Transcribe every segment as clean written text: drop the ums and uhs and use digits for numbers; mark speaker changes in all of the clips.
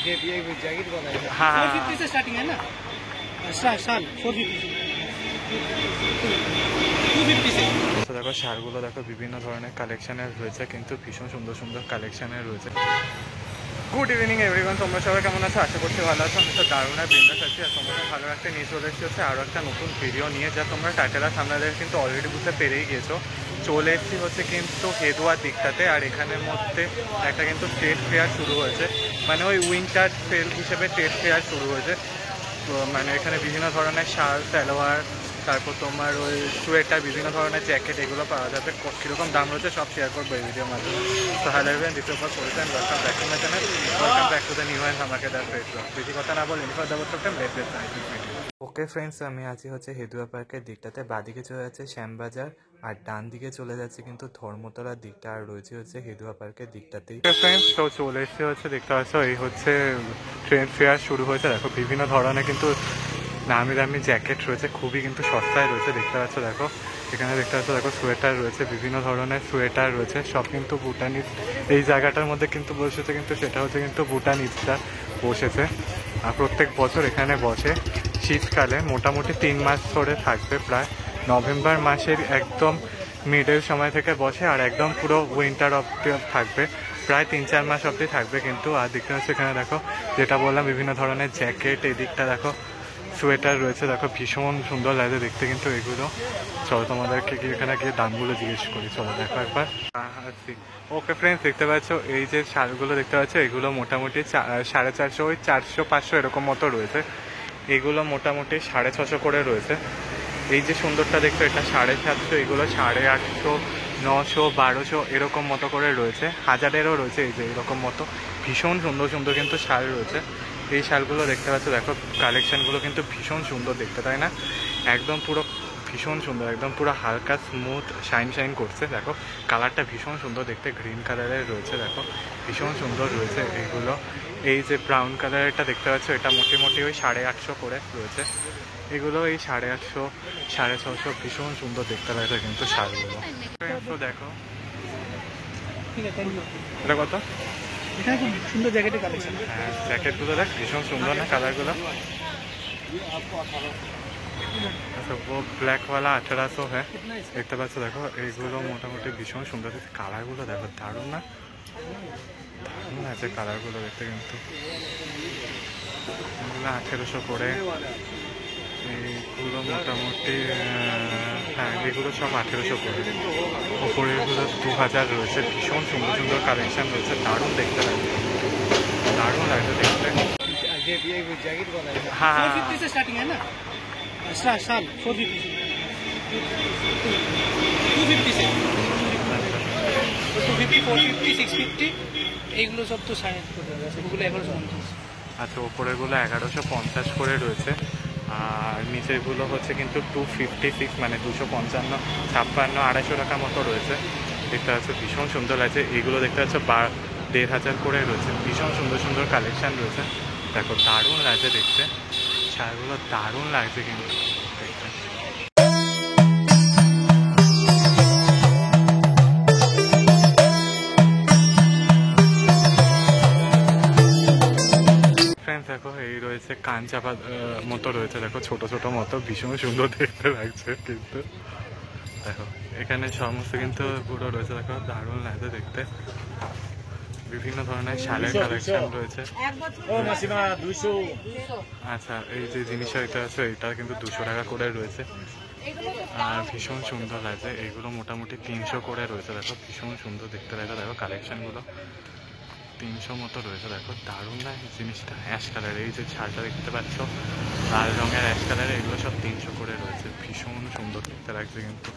Speaker 1: Jacket वाला है।
Speaker 2: हाँ
Speaker 1: 450 से स्टार्टिंग है ना, शाल 450 250 से।
Speaker 2: তো দেখো শালগুলো দেখো বিভিন্ন ধরনের কালেকশানের রয়েছে, কিন্তু ভীষণ সুন্দর সুন্দর কালেকশানের রয়েছে। গুড ইভিনিং এভরিওয়ান, তোমরা সবাই কেমন আছো? আশা করছি ভালো আছো। আমি তো দারুণ আর বিন্দাস আছি, আর তোমাদের ভালো একটা নিয়ে চলে এসেছি আরও একটা নতুন ভিডিও নিয়ে, যা তোমরা টাইটেল আর সামনাদের কিন্তু অলরেডি বুঝতে পেরেই গিয়েছো। চলে এসেছি হচ্ছে কিন্তু হেদুয়ার দিকটাতে, আর এখানের মধ্যে একটা কিন্তু ট্রেড ফেয়ার শুরু হয়েছে, মানে ওই উইন্টার সেল হিসেবে ট্রেড ফেয়ার শুরু হয়েছে। তো মানে এখানে বিভিন্ন ধরনের শাল, সালোয়ার, তারপর তোমার ওই সোয়েটার, বিভিন্ন ধরনের জ্যাকেট, এগুলো পাওয়া যাবে। কীরকম দাম রয়েছে সব শেয়ার করবো এই ভিডিওর মাধ্যমে। তো হ্যালো এভরিওয়ান, দিস উপর করেছেন welcome back to my channel, welcome back to the new and ধামাকেদার ফ্রেশ ব্লগ। বেশি কথা না বলে ইনফর দেবো করতাম let get started. Okay friends, আমি আছি হচ্ছে হেদুয়া পার্কের দিকটাতে। বাদিকে চলে যাচ্ছে শ্যামবাজার, আর ডান দিকে চলে যাচ্ছে কিন্তু ধর্মতলার দিকটা, আর রয়েছে হচ্ছে হেদুয়া পার্কের দিকটাতেই। ফ্রেন্ডস তো চলে এসেছে হচ্ছে, দেখতে পাচ্ছ এই হচ্ছে ট্রেড ফেয়ার শুরু হয়েছে। দেখো বিভিন্ন ধরনের কিন্তু নামি দামি জ্যাকেট রয়েছে, খুবই কিন্তু সস্তায় রয়েছে। দেখতে পাচ্ছ দেখো, এখানে দেখতে পাচ্ছ দেখো সোয়েটার রয়েছে, বিভিন্ন ধরনের সোয়েটার রয়েছে, সব কিন্তু ভুটানিজ। এই জায়গাটার মধ্যে কিন্তু বসেছে, কিন্তু সেটা হচ্ছে কিন্তু ভুটানিজটা বসেছে। আর প্রত্যেক বছর এখানে বসে শীতকালে, মোটামুটি 3 মাস ধরে থাকবে। প্রায় নভেম্বর মাসের একদম মিডল সময় থেকে বসে, আর একদম পুরো উইন্টার অবধি থাকবে, প্রায় 3-4 মাস অবধি থাকবে কিন্তু। আর দেখতে পাচ্ছ এখানে দেখো, যেটা বললাম বিভিন্ন ধরনের জ্যাকেট, এই দিকটা দেখো সোয়েটার রয়েছে, দেখো ভীষণ সুন্দর লাগে দেখতে কিন্তু এগুলো। চলো তোমাদেরকে কি এখানে গিয়ে দামগুলো জিজ্ঞেস করি, চলো দেখো একবার। ওকে ফ্রেন্ডস, দেখতে পাচ্ছ এই যে শালগুলো দেখতে পাচ্ছ, এগুলো মোটামুটি 450, ওই 400-500 এরকম মতো রয়েছে। এগুলো মোটামুটি 650 করে রয়েছে। এই যে সুন্দরটা দেখছো, এটা 750, এগুলো 850, 900, 1200 এরকম মতো করে রয়েছে। 1000-এরও রয়েছে, এই যে এরকম মতো ভীষণ সুন্দর সুন্দর কিন্তু শাল রয়েছে। এই শালগুলো দেখতে পাচ্ছ দেখো, কালেকশানগুলো কিন্তু ভীষণ সুন্দর দেখতে, তাই না? একদম পুরো ভীষণ সুন্দর, একদম পুরো হালকা স্মুথ শাইন করছে। দেখো কালারটা ভীষণ সুন্দর দেখতে, গ্রিন কালারের রয়েছে, দেখো ভীষণ সুন্দর রয়েছে এগুলো। এই যে ব্রাউন কালারেরটা দেখতে পাচ্ছ, এটা মোটামুটি ওই 850 করে রয়েছে। এগুলো এই 850, 650 ভীষণ সুন্দর দেখতে লাগছে কিন্তু শালগুলো। তো দেখো
Speaker 1: ঠিক আছে, থ্যাংক ইউ।
Speaker 2: এটা কত?
Speaker 1: এখানে খুব সুন্দর জ্যাকেটের কালেকশন।
Speaker 2: হ্যাঁ জ্যাকেটগুলো দেখ ভীষণ সুন্দর না কালারগুলো। আচ্ছা ও ব্ল্যাকওয়ালা 1800 হ্যাঁ, দেখতে পাচ্ছ দেখো এইগুলো মোটামুটি ভীষণ সুন্দর দেখতে। কালারগুলো দেখো দারুণ না, দারুণ আছে কালারগুলো দেখতে কিন্তু। এগুলো 1800 করে, এইগুলো মোটামুটি হ্যাঁ এগুলো সব 1800 করে। ওপরে এগুলো 2000 রয়েছে। ভীষণ সুন্দর সুন্দর কালেকশান রয়েছে, দারুণ দেখতে লাগে, দারুণ লাগছে দেখতে।
Speaker 1: जैकेट वाला है।
Speaker 2: हाँ
Speaker 1: 450 से स्टार्टिंग है ना, शाल 450 से 250 से 250, 450, 650 এইগুলো সব তো 1150, এগুলো 1150।
Speaker 2: আচ্ছা ওপরেগুলো 1150 করে রয়েছে, আর নিচেরগুলো হচ্ছে কিন্তু 256, মানে 255, 56, 250 টাকা মতো রয়েছে। দেখতে পাচ্ছ ভীষণ সুন্দর লাগছে। এইগুলো দেখতে পাচ্ছ 1500 করে রয়েছে। ভীষণ সুন্দর সুন্দর কালেকশান রয়েছে, দেখো দারুণ লাগছে দেখতে, শাড়িগুলো দারুণ লাগছে কিন্তু দেখতে। ফ্রেন্ডস দেখো এই রয়েছে কাঞ্চাপা মতো রয়েছে, দেখো ছোট ছোট মতো, ভীষণ সুন্দর দেখতে লাগছে কিন্তু। দেখো এখানে সমস্ত কিন্তু পুরো রয়েছে, দেখো দারুণ লাগছে দেখতে। বিভিন্ন ধরনের শালের কালেকশন রয়েছে। আচ্ছা এই যে জিনিসটা এটা আছে, এটা কিন্তু 200 টাকা করে রয়েছে, আর ভীষণ সুন্দর লাগছে। এইগুলো মোটামুটি 300 করে রয়েছে, দেখো ভীষণ সুন্দর দেখতে লাগছে। দেখো কালেকশানগুলো 300 মতো রয়েছে, দেখো দারুণ না জিনিসটা। অ্যাশ কালার, এই যে শালটা দেখতে পাচ্ছ লাল রঙের অ্যাশ কালারের, এগুলো সব 300 করে রয়েছে। ভীষণ সুন্দর দেখতে লাগছে কিন্তু,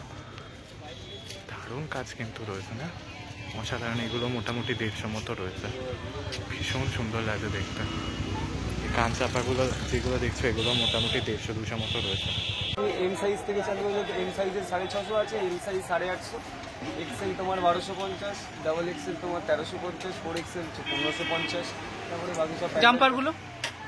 Speaker 2: দারুণ কাজ কিন্তু রয়েছে না, অসাধারণ। এগুলো মোটামুটি 150 মতো রয়েছে, ভীষণ সুন্দর লাগে দেখতে। এই কাঞ্চাপাগুলো যেগুলো দেখছো, এগুলো মোটামুটি 150-200 মতো রয়েছে।
Speaker 3: এম সাইজ থেকে চালু হয়ে যাবে। এম সাইজের 650 আছে, এল সাইজ 850, এক্সেল তোমার 1250, ডাবল এক্সেল তোমার 1350, 4XL 1550। তারপরে বাকি সব
Speaker 1: জাম্পারগুলো,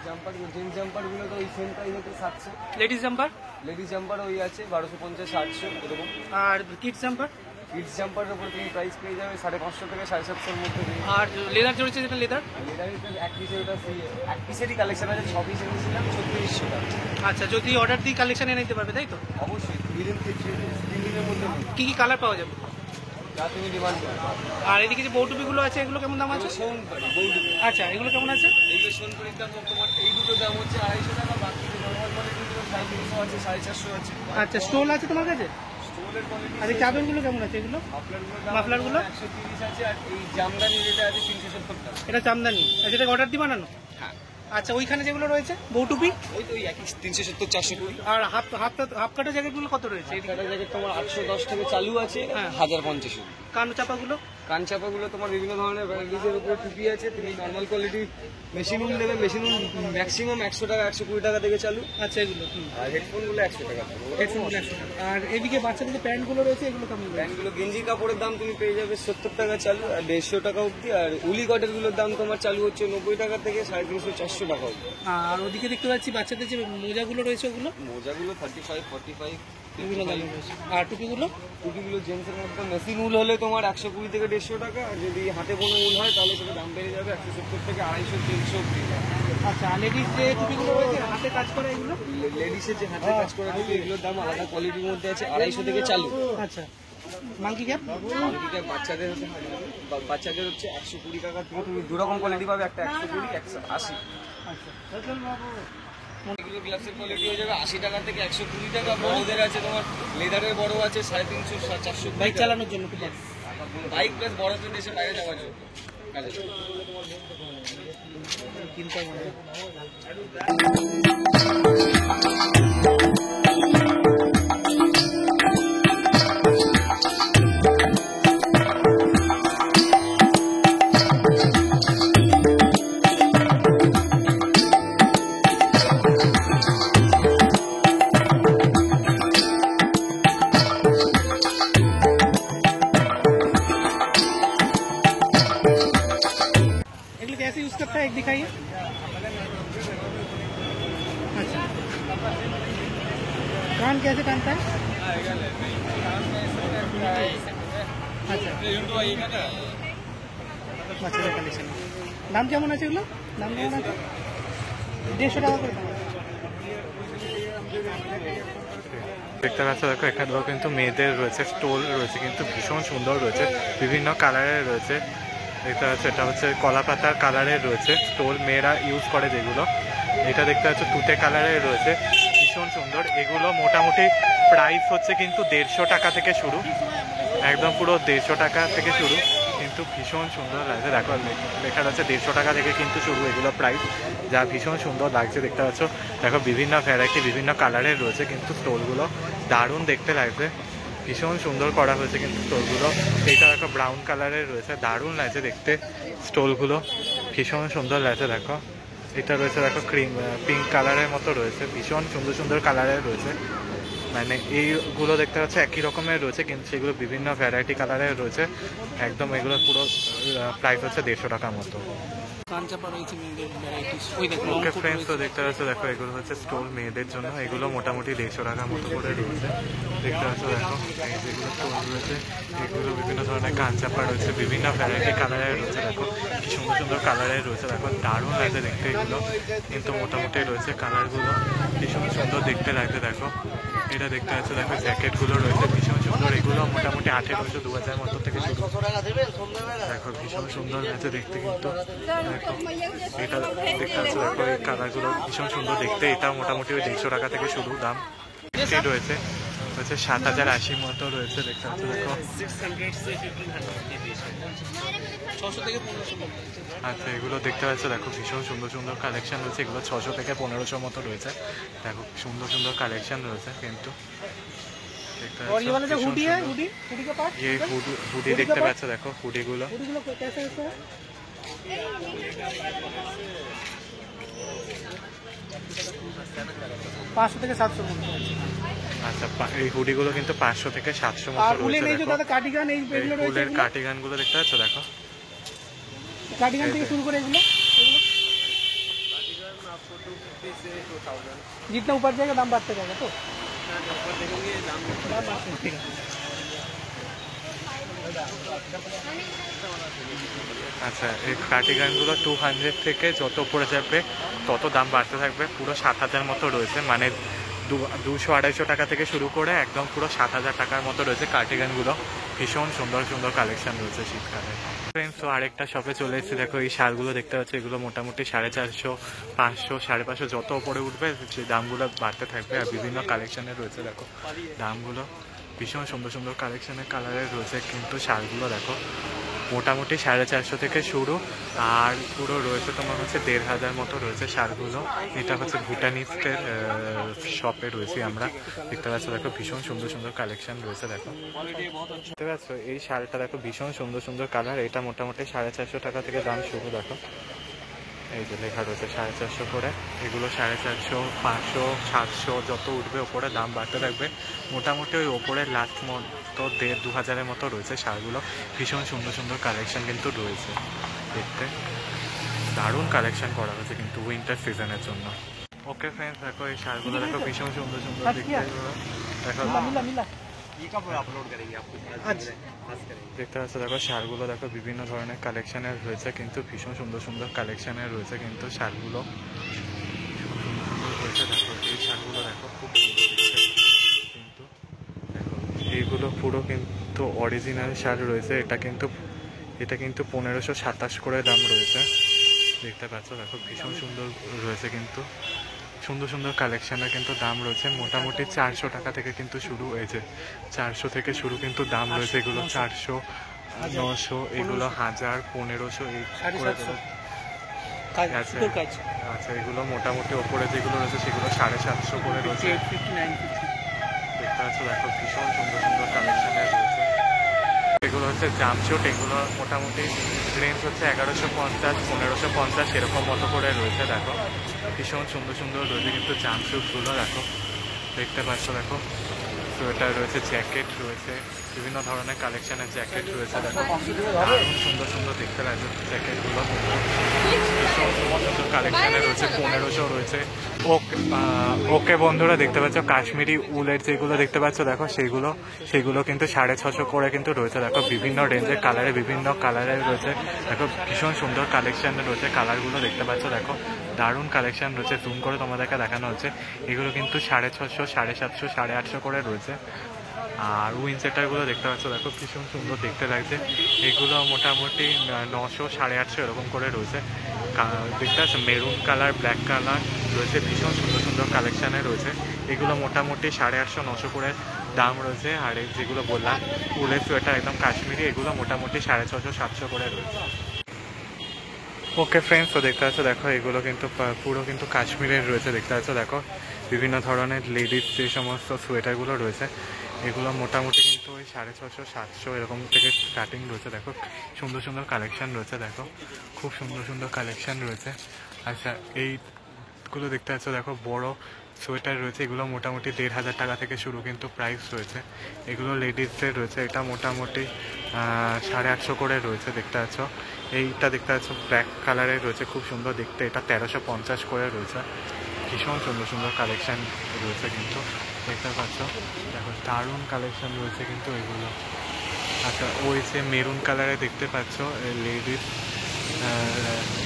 Speaker 3: জাম্পারগুলো জেন্টস জাম্পারগুলো তো ওই সেম প্রাইসে 700।
Speaker 1: লেডিস জাম্পার,
Speaker 3: লেডিস জাম্পার ওই আছে 1250, 800 এরকম।
Speaker 1: আর কিডস জাম্পার
Speaker 3: কিডস জাম্পারের উপর তুমি প্রাইস পেয়ে যাবে 550 থেকে 750-এর মধ্যে পেয়ে যাবে।
Speaker 1: আর লেদার চড়ছে যেটা লেদার,
Speaker 3: লেদারের এক পিসের ওটা ফ্রি, এক পিসেরই কালেকশন আছে, 6 পিস এনেছিলাম 3600 টাকা।
Speaker 1: আচ্ছা যদি অর্ডার দিই কালেকশন এনে নিতে পারবে তাই তো?
Speaker 3: অবশ্যই উইদিন 3 দিনের মধ্যে
Speaker 1: কি কি কালার পাওয়া যাবে?
Speaker 3: যা তুমি ডিমান্ড করো।
Speaker 1: আর এদিকে যে বৌটুপিগুলো আছে এগুলো কেমন দাম আছে?
Speaker 3: সোনপাড়ি বৌডুবি,
Speaker 1: আচ্ছা এগুলো কেমন আছে?
Speaker 3: এইগুলো সোনপাড়ির দাম তোমার এই দুটো দাম হচ্ছে 250 টাকা, বাকি নর্মাল কোয়ালিটিগুলো 350 আছে, 450 আছে।
Speaker 1: আচ্ছা স্টোল আছে তোমার কাছে?
Speaker 3: স্টোলের কোয়ালিটি
Speaker 1: আর এই চাদরগুলো কেমন আছে এগুলো? মাফলারগুলো?
Speaker 3: 130 আছে, আর এই জামদানি যেটা আছে 370 টাকা।
Speaker 1: এটা জামদানি, আর যেটা অর্ডার দিই বানানো?
Speaker 3: হ্যাঁ,
Speaker 1: আচ্ছা ওইখানে যেগুলো রয়েছে বৌটুপি
Speaker 3: ওই তো ওই একই 370 420।
Speaker 1: আর হাফ কাটা জ্যাকেটগুলো কত রয়েছে?
Speaker 3: একটা জ্যাকেট তোমার 810 থেকে চালু আছে,
Speaker 1: হ্যাঁ।
Speaker 3: 1050।
Speaker 1: কান চাপাগুলো?
Speaker 3: কানচাপাগুলো তোমার বিভিন্ন ধরনের ভ্যারাইটিসের উপরে টুপি আছে, তুমি নর্মাল কোয়ালিটি মেশিন উল নেবে, মেশিন উল ম্যাক্সিমাম 100 টাকা 120 টাকা থেকে চালু,
Speaker 1: আচ্ছা এগুলো
Speaker 3: আর হেডফোনগুলো 100 টাকা।
Speaker 1: হেডফোনগুলো 100 টাকা। আর এদিকে বাচ্চাদের যে প্যান্টগুলো রয়েছে এগুলো কেমন রয়েছে?
Speaker 3: প্যান্টগুলো গেঞ্জি কাপড়ের দাম তুমি পেয়ে যাবে 70 টাকা চালু, আর 150 টাকা অবধি। আর উলি কটেরগুলোর দাম তোমার চালু হচ্ছে 90 টাকা থেকে 350 400 টাকা অবধি।
Speaker 1: আর ওদিকে দেখতে পাচ্ছি বাচ্চাদের যে মোজাগুলো রয়েছে ওগুলো
Speaker 3: মোজাগুলো 35 45
Speaker 1: বিভিন্ন দামে রয়েছে। আর টুপিগুলো?
Speaker 3: টুপিগুলো জেন্টসের মধ্যে মেশিন উল হলে তোমার 120 থেকে 150 টাকা, আর যদি হাতে বোনা উল হয় তাহলে সেটা দাম বেড়ে যাবে 170 থেকে 250 300 অবধি।
Speaker 1: আচ্ছা আর লেডিস যে টুপিগুলো রয়েছে হাতে কাজ করে এগুলো?
Speaker 3: লেডিসের যে হাতে কাজ করা টুপি এগুলোর দাম আলাদা কোয়ালিটির মধ্যে আছে, 250 থেকে চালু।
Speaker 1: আচ্ছা মাঙ্কি ক্যাপ?
Speaker 3: এদিকে বাচ্চাদের বাচ্চাদের হচ্ছে 120 টাকা থেকে তুমি দু রকম কোয়ালিটি পাবে, একটা 120 একটা 80।
Speaker 1: আচ্ছা
Speaker 3: এগুলো গ্লাসের কোয়ালিটি হয়ে যাবে 80 টাকা থেকে 120 টাকা। বড়দের আছে তোমার লেদারের বড় আছে 350 400।
Speaker 1: বাইক চালানোর জন্য খুব ভালো।
Speaker 3: বাইক প্লাস বড়দের দেশে বাইরে যাওয়ার জন্য কাজে।
Speaker 1: কিনতে হবে। कैसे यूज करता है एक दिखाइए। अच्छा कान कैसे कानता है? अच्छा বাচ্চাদের কালেকশন দাম কেমন আছে এগুলো? দাম কেমন আছে? 150 টাকা করে।
Speaker 2: দেখতে পাচ্ছ দেখো এখানেও কিন্তু মেয়েদের রয়েছে, স্টোল রয়েছে কিন্তু ভীষণ সুন্দর রয়েছে, বিভিন্ন কালারের রয়েছে। দেখতে পাচ্ছ এটা হচ্ছে কলা পাতার কালারের রয়েছে স্টোল, মেয়েরা ইউজ করে যেগুলো। এটা দেখতে পাচ্ছ তুতে কালারের রয়েছে, ভীষণ সুন্দর। এগুলো মোটামুটি প্রাইস হচ্ছে কিন্তু 150 টাকা থেকে শুরু, একদম পুরো 150 টাকা থেকে শুরু, কিন্তু ভীষণ সুন্দর লাগছে। দেখো লেখা আছে 150 টাকা থেকে কিন্তু শুরু এগুলো প্রাইস, যা ভীষণ সুন্দর লাগছে। দেখতে পাচ্ছ দেখো বিভিন্ন ভ্যারাইটি বিভিন্ন কালারের রয়েছে, কিন্তু স্টোলগুলো দারুণ দেখতে লাগছে, ভীষণ সুন্দর করা হয়েছে কিন্তু স্টোলগুলো। এইটা দেখো ব্রাউন কালারের রয়েছে, দারুণ লাগছে দেখতে স্টোলগুলো, ভীষণ সুন্দর লাগছে। দেখো এটা রয়েছে দেখো ক্রিম পিঙ্ক কালারের মতো রয়েছে, ভীষণ সুন্দর সুন্দর কালারের রয়েছে। মানে এইগুলো দেখতে পাচ্ছি একই রকমের রয়েছে, কিন্তু সেগুলো বিভিন্ন ভ্যারাইটি কালারের রয়েছে। একদম এগুলো পুরো প্রাইস হচ্ছে 150 টাকার মতো। ওকে ফ্রেন্ডস, তো দেখতে পাচ্ছ দেখো এগুলো হচ্ছে স্টোল মেয়েদের জন্য, এগুলো মোটামুটি 150 টাকার মতো করে রয়েছে। দেখতে পাচ্ছ দেখো এই যেগুলো স্টোল রয়েছে এগুলো বিভিন্ন ধরনের কানচাপা রয়েছে, বিভিন্ন ভ্যারাইটি কালারের রয়েছে। দেখো কি সুন্দর সুন্দর কালারের রয়েছে, দেখো দারুণ লাগছে দেখতে এগুলো, কিন্তু মোটামুটি রয়েছে কালারগুলো ভীষণ সুন্দর দেখতে লাগছে। দেখো এটা দেখতে পাচ্ছ দেখো জ্যাকেটগুলো রয়েছে ভীষণ সুন্দর, এগুলো মোটামুটি 1800 2000 মতো থেকে শুরু। দেখো ভীষণ সুন্দর লাগছে দেখতে, কিন্তু দেখো এটা দেখতে পাচ্ছ দেখো এই কালারগুলো ভীষণ সুন্দর দেখতে। এটা মোটামুটি ওই 150 টাকা থেকে শুরু দাম। রয়েছে হচ্ছে 7080 মতো রয়েছে। দেখতে পাচ্ছ দেখো আচ্ছা এগুলো দেখতে পাচ্ছ দেখো ভীষণ সুন্দর সুন্দর কালেকশন রয়েছে, এগুলো 600 থেকে 1500 মতো রয়েছে। দেখো সুন্দর সুন্দর কালেকশন রয়েছে কিন্তু হুডি দেখতে পাচ্ছ দেখো হুডিগুলো
Speaker 1: 500 থেকে 700 মতো।
Speaker 2: আচ্ছা এই হুডিগুলো কিন্তু 500 থেকে 700 মতো রয়েছে। উলের কার্ডিগানগুলো দেখতে পাচ্ছ দেখো,
Speaker 1: কার্ডিগান থেকে শুরু করে এগুলো जितना ऊपर जाएगा दाम बढ़ते जाएगा तो
Speaker 2: আচ্ছা, এই কার্ডিগানগুলো 200 থেকে যত উপরে যাবে তত দাম বাড়তে থাকবে। পুরো 7000 মতো রয়েছে, মানে 200-250 টাকা থেকে শুরু করে একদম পুরো 7000 টাকার মতো রয়েছে কার্ডিগানগুলো। ভীষণ সুন্দর সুন্দর কালেকশন রয়েছে শীতকালে। ফ্রেন্ডস, তো আরেকটা শপে চলে এসেছি। দেখো এই শালগুলো দেখতে পাচ্ছ, এগুলো মোটামুটি 450, 500, 550 যত উপরে উঠবে সেই দামগুলো বাড়তে থাকবে। আর বিভিন্ন কালেকশনের রয়েছে, দেখো দামগুলো ভীষণ সুন্দর সুন্দর কালেকশনের কালারের রয়েছে। কিন্তু শালগুলো দেখো মোটামুটি 450 থেকে শুরু, আর পুরো রয়েছে তোমার হচ্ছে 1500 মতো রয়েছে শালগুলো। এটা হচ্ছে ভুটানিস্টের শপে রয়েছি আমরা। দেখতে পাচ্ছ, দেখো ভীষণ সুন্দর সুন্দর কালেকশন রয়েছে। দেখো দেখতে পাচ্ছ এই শালটা, দেখো ভীষণ সুন্দর সুন্দর কালার। এটা মোটামুটি 450 টাকা থেকে দাম শুরু। দেখো এই যে লেখা রয়েছে 450 করে। এগুলো 450, 500, 700 যত উঠবে ওপরে দাম বাড়তে থাকবে। মোটামুটি ওই ওপরে লাস্ট মতো 1500-2000 মতো রয়েছে শালগুলো। ভীষণ সুন্দর সুন্দর কালেকশন কিন্তু রয়েছে, দেখতে দারুণ কালেকশন করা হয়েছে কিন্তু উইন্টার সিজনের জন্য। ওকে ফ্রেন্ডস, দেখো এই শালগুলো দেখো ভীষণ সুন্দর সুন্দর দেখতে। দেখো দেখতে পাচ্ছ, দেখো শালগুলো দেখো বিভিন্ন ধরনের কালেকশনের রয়েছে, কিন্তু ভীষণ সুন্দর সুন্দর কালেকশনের রয়েছে কিন্তু শালগুলো রয়েছে। দেখো এই শালগুলো দেখো খুব সুন্দর দেখতে, কিন্তু দেখো এইগুলো পুরো কিন্তু অরিজিনাল শাল রয়েছে। এটা কিন্তু 1527 করে দাম রয়েছে। দেখতে পাচ্ছ, দেখো ভীষণ সুন্দর রয়েছে, কিন্তু সুন্দর সুন্দর কালেকশনের কিন্তু দাম রয়েছে। মোটামুটি 400 টাকা থেকে কিন্তু শুরু হয়েছে, 400 থেকে শুরু কিন্তু দাম রয়েছে। এগুলো 400, 900, এগুলো 1000, 1500 এই আচ্ছা, এগুলো মোটামুটি ওপরে যেগুলো রয়েছে সেগুলো 750 করে রয়েছে। দেখতে পাচ্ছ, দেখো ভীষণ সুন্দর সুন্দর কালেকশনের রয়েছে। এগুলো হচ্ছে জামশুট, এগুলো মোটামুটি রেঞ্জ হচ্ছে 1150, 1550 এরকম মতো করে রয়েছে। দেখো ভীষণ সুন্দর সুন্দর রয়েছে কিন্তু জামশুটগুলো। দেখো দেখতে পাচ্ছ, দেখো সোয়েটার রয়েছে, জ্যাকেট রয়েছে, বিভিন্ন ধরনের কালেকশনের জ্যাকেট রয়েছে। দেখো দারুণ সুন্দর সুন্দর দেখতে লাগছে জ্যাকেটগুলো, ভীষণ সুন্দর সুন্দর কালেকশনের রয়েছে। 1500 রয়েছে। ওকে বন্ধুরা, দেখতে পাচ্ছ কাশ্মীরি উলের যেগুলো দেখতে পাচ্ছ, দেখো সেগুলো কিন্তু 650 করে কিন্তু রয়েছে। দেখো বিভিন্ন রেঞ্জের কালারে, বিভিন্ন কালারের রয়েছে। দেখো ভীষণ সুন্দর কালেকশন রয়েছে, কালারগুলো দেখতে পাচ্ছ। দেখো দারুণ কালেকশন রয়েছে, জুম করে তোমাদেরকে দেখানো হচ্ছে। এগুলো কিন্তু 650, 750, 850 করে রয়েছে। আর উইন্ডসেটারগুলো দেখতে পাচ্ছ, দেখো ভীষণ সুন্দর দেখতে লাগছে। এগুলো মোটামুটি 900, 850 এরকম করে রয়েছে। দেখতে পাচ্ছ মেরুন কালার, ব্ল্যাক কালার রয়েছে, ভীষণ সুন্দর সুন্দর কালেকশানে রয়েছে। এগুলো মোটামুটি 850, 900 করে দাম রয়েছে। আর যেগুলো বললাম উলের সোয়েটার একদম কাশ্মীরি, এগুলো মোটামুটি 650, 700 করে রয়েছে। ওকে ফ্রেন্ডস, তো দেখতে পাচ্ছ, দেখো এগুলো কিন্তু পুরো কিন্তু কাশ্মীরের রয়েছে। দেখতে পাচ্ছ, দেখো বিভিন্ন ধরনের লেডিস যে সমস্ত সোয়েটারগুলো রয়েছে, এগুলো মোটামুটি কিন্তু ওই 650, 700 এরকম থেকে স্টার্টিং রয়েছে। দেখো সুন্দর সুন্দর কালেকশান রয়েছে, দেখো খুব সুন্দর সুন্দর কালেকশান রয়েছে। আচ্ছা, এইগুলো দেখতে পাচ্ছ, দেখো বড় সোয়েটার রয়েছে, এগুলো মোটামুটি 1500 টাকা থেকে শুরু কিন্তু প্রাইস রয়েছে। এগুলো লেডিসদের রয়েছে, এটা মোটামুটি 850 করে রয়েছে। দেখতে পাচ্ছ এইটা দেখতে পাচ্ছ ব্ল্যাক কালারের রয়েছে, খুব সুন্দর দেখতে। এটা 1350 করে রয়েছে। ভীষণ সুন্দর সুন্দর কালেকশান রয়েছে কিন্তু দেখতে পাচ্ছ। দেখো দারুণ কালেকশান রয়েছে কিন্তু এগুলো। আচ্ছা, ওই যে মেরুন কালারে দেখতে পাচ্ছ লেডিস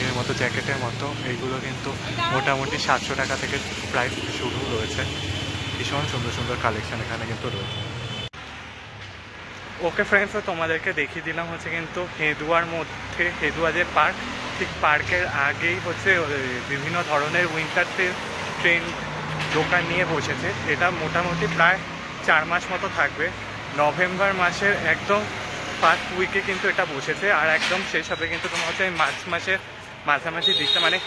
Speaker 2: এর মতো জ্যাকেটের মতো, এইগুলো কিন্তু মোটামুটি 700 টাকা থেকে প্রাইস শুরু রয়েছে। ভীষণ সুন্দর সুন্দর কালেকশান এখানে কিন্তু রয়েছে। ওকে ফ্রেন্ডস, তোমাদেরকে দেখিয়ে দিলাম হচ্ছে কিন্তু হেদুয়ার মধ্যে, হেদুয়া যে পার্ক, ঠিক পার্কের আগেই হচ্ছে বিভিন্ন ধরনের উইন্টার ট্রেন দোকান নিয়ে বসেছে। এটা মোটামুটি প্রায় 4 মাস মতো থাকবে। নভেম্বর মাসের একদম ফার্স্ট উইকে কিন্তু এটা বসেছে, আর একদম শেষ হবে কিন্তু তোমার হচ্ছে মার্চ মাসের মাঝামাঝি দিকটা, মানে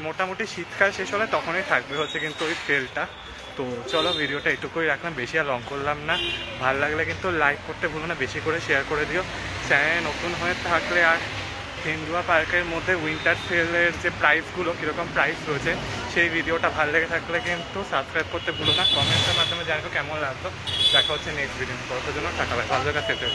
Speaker 2: মোটামুটি শীতকাল শেষ হলে তখনই থাকবে হচ্ছে কিন্তু ওই সেলটা। তো চলো ভিডিওটা এটুকুই রাখলাম, বেশি আর লং করলাম না। ভালো লাগলে কিন্তু লাইক করতে ভুলো না, বেশি করে শেয়ার করে দিও। চ্যানেল নতুন হয়ে থাকলে আর হেদুয়া পার্কের মধ্যে উইন্টার সেলের যে প্রাইসগুলো কীরকম প্রাইস রয়েছে সেই ভিডিওটা ভালো লেগে থাকলে কিন্তু সাবস্ক্রাইব করতে ভুলো না। কমেন্টের মাধ্যমে জানবো কেমন লাগতো। দেখা হচ্ছে নেক্সট ভিডিও, ততক্ষণের জন্য টাটা, বাই, ভালো জায়গা খেতে।